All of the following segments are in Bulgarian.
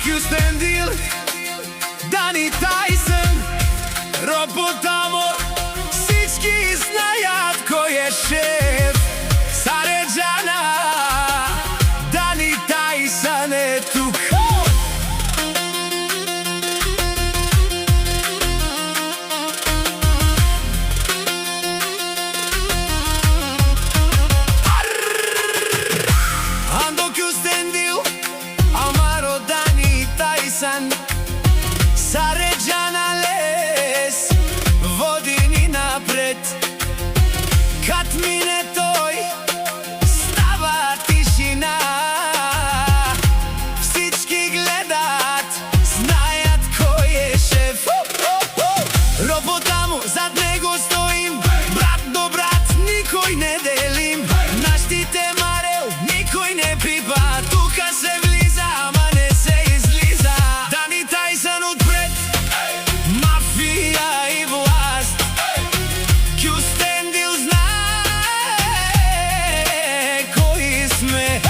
Houston Deal, Dani Tyson, Robotaмо, всички знаят кой е шеф. Сареджана, Дани Тайсън е тук. Ando Houston Deal, Amaro, Dani Tyson, Сареджана лес води ни напред. Кад мине той, става тишина. Всички гледат, знаят кой е шеф. Роботамо, зад него стоим, брат до брат, никой не делим. Нашите марел, никой не пипа, тука се влиза, ама не се излиза. Дани Тайсън отпред, мафия и власт. Houston Deal знае кои сме.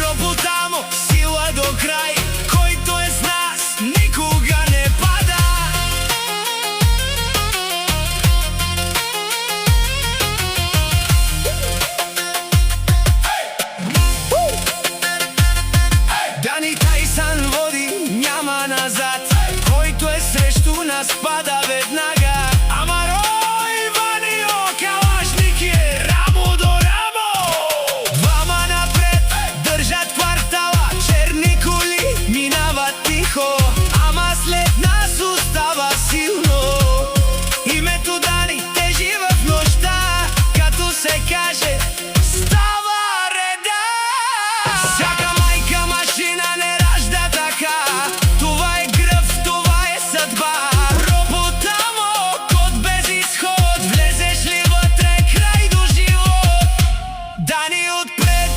Роботамо, сила до край, който е с нас, никога не пада. Дани Тайсън води, няма назад, който е срещу нас, пада веднага. Амаро и Ванио, калашник е рамо до рамо. Двама напред, държат квартала, черни коли минават тихо, ама след нас остава силно името Дани, тежи в нощта, като се каже става реда. Всяка майка машина не ражда така, това е гръв, това е съдба. Роботамо, код без изход, влезеш ли вътре, край до живот. Дани отпред,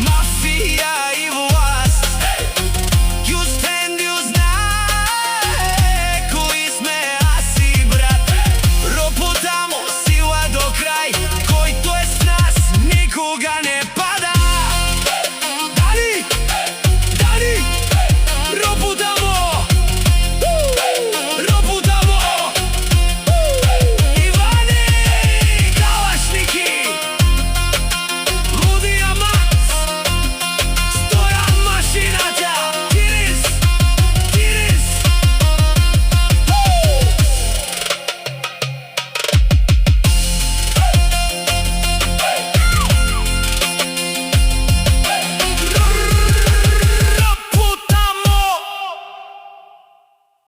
мафия